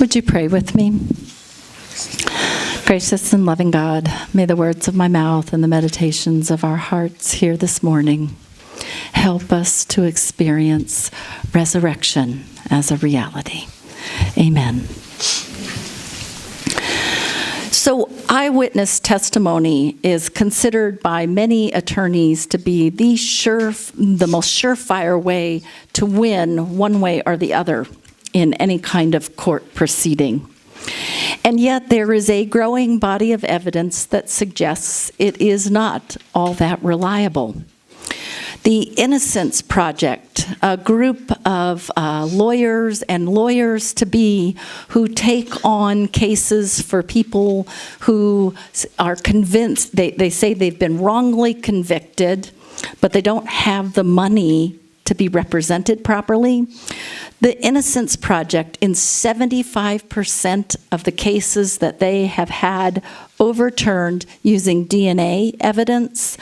Would you pray with me? Gracious and loving God, may the words of my mouth and the meditations of our hearts here this morning help us to experience resurrection as a reality. Amen. So, eyewitness testimony is considered by many attorneys to be the most surefire way to win one way or the other in any kind of court proceeding. And yet there is a growing body of evidence that suggests it is not all that reliable. The Innocence Project, a group of lawyers and lawyers-to-be who take on cases for people who are convinced, they say they've been wrongly convicted, but they don't have the money to be represented properly. The Innocence Project, in 75% of the cases that they have had overturned using DNA evidence,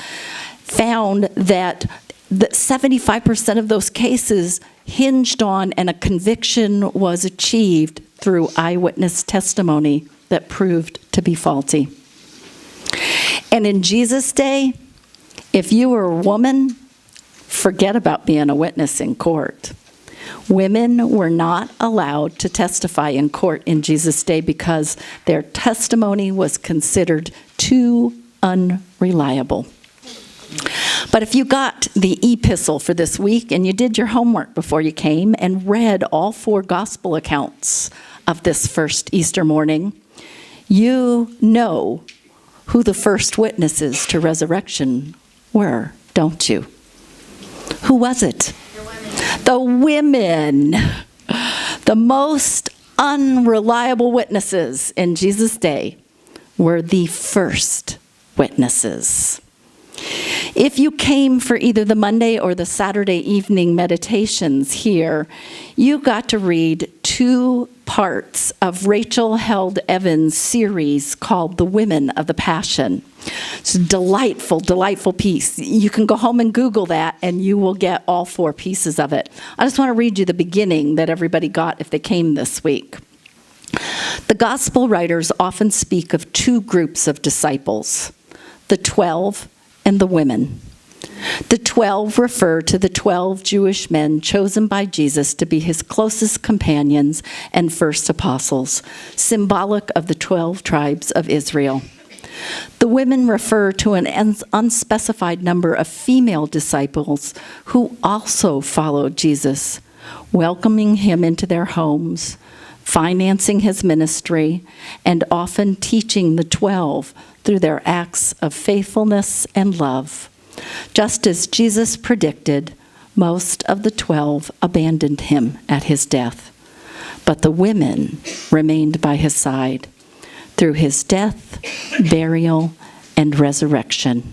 found that 75% of those cases hinged on and a conviction was achieved through eyewitness testimony that proved to be faulty. And in Jesus' day, if you were a woman, forget about being a witness in court. Women were not allowed to testify in court in Jesus' day because their testimony was considered too unreliable. But if you got the epistle for this week and you did your homework before you came and read all 4 gospel accounts of this first Easter morning, you know who the first witnesses to resurrection were, don't you? Who was it? The women. The most unreliable witnesses in Jesus' day were the first witnesses. If you came for either the Monday or the Saturday evening meditations here, you got to read 2 parts of Rachel Held Evans' series called The Women of the Passion. It's a delightful, delightful piece. You can go home and Google that, and you will get all 4 pieces of it. I just want to read you the beginning that everybody got if they came this week. The gospel writers often speak of 2 groups of disciples, the 12 and the women. The 12 refer to the 12 Jewish men chosen by Jesus to be his closest companions and first apostles, symbolic of the 12 tribes of Israel. The women refer to an unspecified number of female disciples who also followed Jesus, welcoming him into their homes, financing his ministry, and often teaching the 12 through their acts of faithfulness and love. Just as Jesus predicted, most of the 12 abandoned him at his death, but the women remained by his side through his death, burial, and resurrection.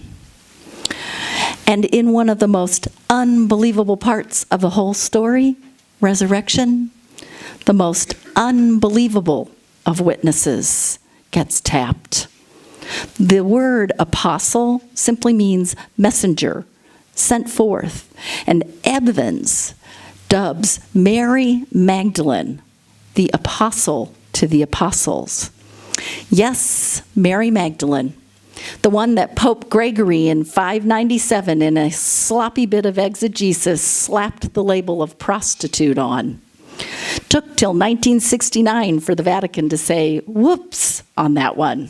And in one of the most unbelievable parts of the whole story, resurrection, the most unbelievable of witnesses gets tapped. The word apostle simply means messenger, sent forth. And Evans dubs Mary Magdalene the apostle to the apostles. Yes, Mary Magdalene, the one that Pope Gregory in 597 in a sloppy bit of exegesis slapped the label of prostitute on. Took till 1969 for the Vatican to say, whoops, on that one.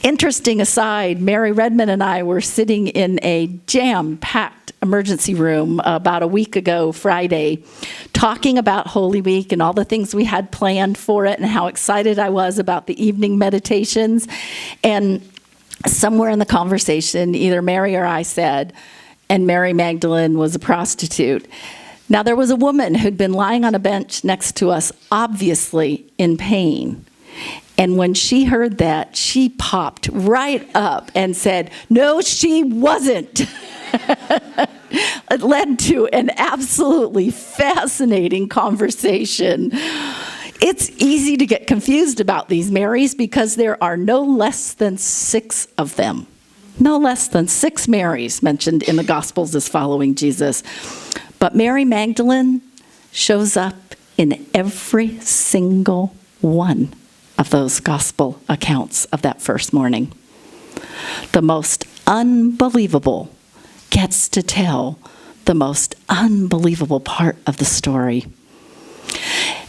Interesting aside, Mary Redmond and I were sitting in a jam-packed emergency room about a week ago, Friday, talking about Holy Week and all the things we had planned for it and how excited I was about the evening meditations. And somewhere in the conversation, either Mary or I said, and Mary Magdalene was a prostitute. Now, there was a woman who'd been lying on a bench next to us, obviously in pain. And when she heard that, she popped right up and said, no, she wasn't. It led to an absolutely fascinating conversation. It's easy to get confused about these Marys because there are no less than 6 of them. No less than 6 Marys mentioned in the Gospels as following Jesus. But Mary Magdalene shows up in every single one of those gospel accounts of that first morning. The most unbelievable gets to tell the most unbelievable part of the story.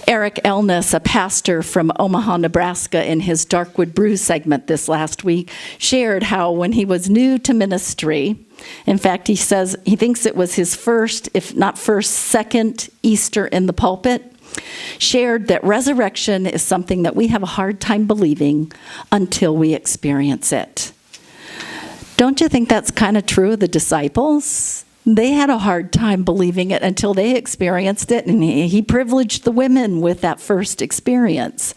Eric Elness, a pastor from Omaha, Nebraska, in his Darkwood Brew segment this last week, shared how when he was new to ministry, in fact, he says he thinks it was his first, if not first, second Easter in the pulpit, shared that resurrection is something that we have a hard time believing until we experience it. Don't you think that's kind of true of the disciples? They had a hard time believing it until they experienced it, and he privileged the women with that first experience.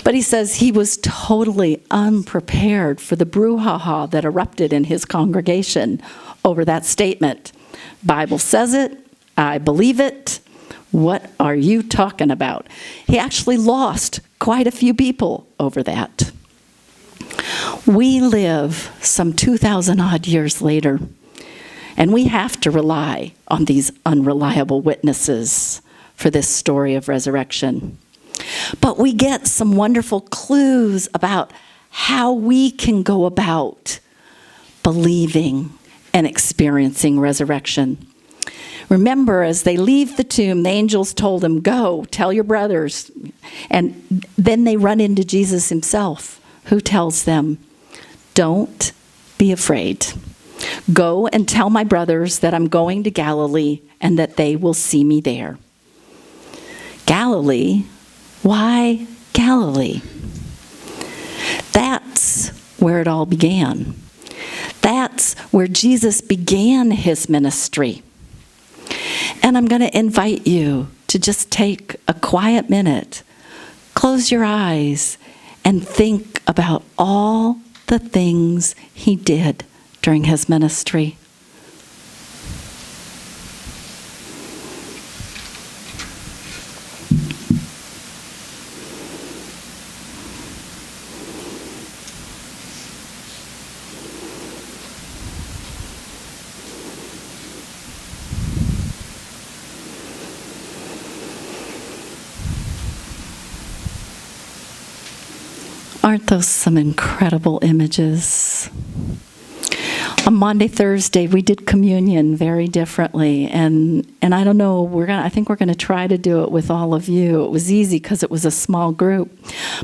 But he says he was totally unprepared for the brouhaha that erupted in his congregation over that statement. Bible says it, I believe it. What are you talking about? He actually lost quite a few people over that. We live some 2,000 odd years later, and we have to rely on these unreliable witnesses for this story of resurrection. But we get some wonderful clues about how we can go about believing and experiencing resurrection. Remember, as they leave the tomb, the angels told them, "Go, tell your brothers." And then they run into Jesus himself, who tells them, "Don't be afraid. Go and tell my brothers that I'm going to Galilee and that they will see me there." Galilee? Why Galilee? That's where it all began. That's where Jesus began his ministry. And I'm going to invite you to just take a quiet minute, close your eyes, and think about all the things he did during his ministry. Aren't those some incredible images? On Maundy Thursday, we did communion very differently, and I don't know, I think we're going to try to do it with all of you. It was easy because it was a small group,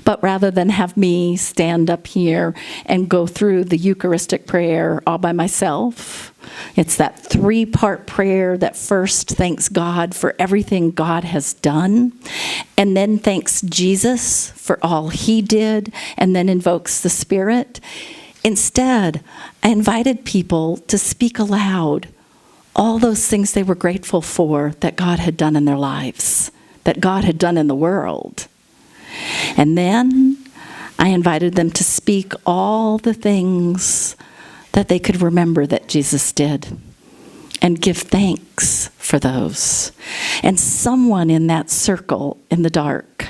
but rather than have me stand up here and go through the Eucharistic prayer all by myself, it's that three-part prayer that first thanks God for everything God has done, and then thanks Jesus for all he did, and then invokes the Spirit. Instead, I invited people to speak aloud all those things they were grateful for that God had done in their lives, that God had done in the world. And then I invited them to speak all the things that they could remember that Jesus did and give thanks for those. And someone in that circle in the dark,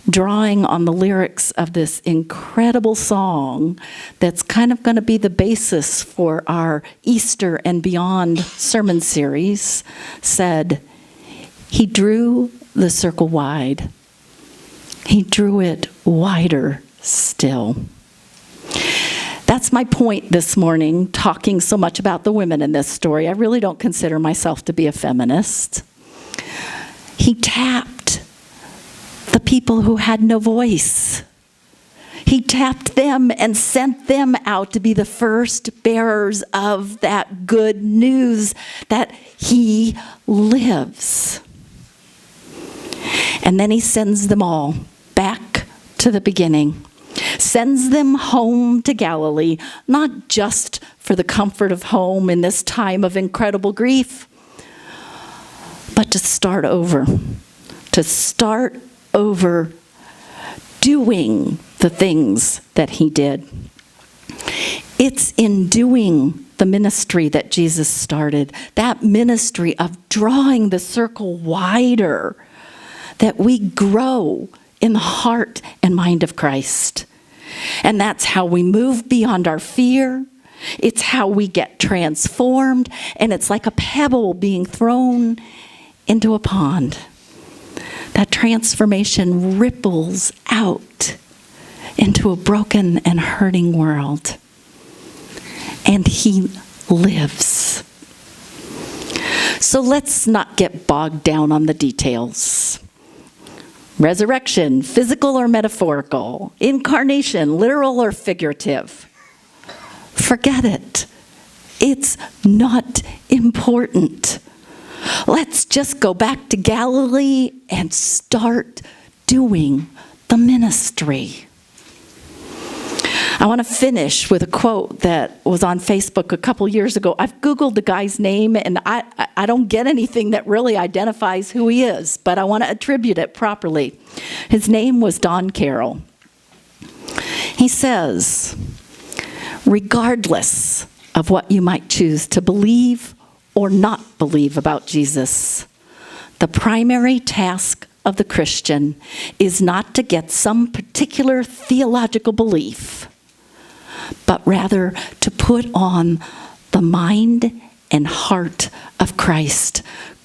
drawing on the lyrics of this incredible song that's kind of going to be the basis for our Easter and Beyond sermon series, said, "He drew the circle wide. He drew it wider still." That's my point this morning, talking so much about the women in this story. I really don't consider myself to be a feminist. He tapped the people who had no voice. He tapped them and sent them out to be the first bearers of that good news that he lives. And then he sends them all back to the beginning, sends them home to Galilee, not just for the comfort of home in this time of incredible grief, but to start over, doing the things that he did. It's in doing the ministry that Jesus started, that ministry of drawing the circle wider, that we grow in the heart and mind of Christ. And that's how we move beyond our fear. It's how we get transformed, and it's like a pebble being thrown into a pond. that transformation ripples out into a broken and hurting world. And he lives. So let's not get bogged down on the details. Resurrection, physical or metaphorical. Incarnation, literal or figurative. Forget it. It's not important. Let's just go back to Galilee and start doing the ministry. I want to finish with a quote that was on Facebook a couple years ago. I've Googled the guy's name, and I don't get anything that really identifies who he is, but I want to attribute it properly. His name was Don Carroll. He says, regardless of what you might choose to believe or not believe about Jesus, the primary task of the Christian is not to get some particular theological belief, but rather to put on the mind and heart of Christ.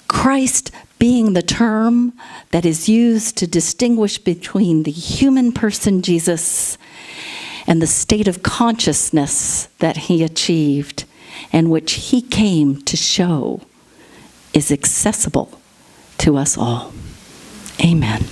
Christ being the term that is used to distinguish between the human person Jesus and the state of consciousness that he achieved and which he came to show is accessible to us all. Amen.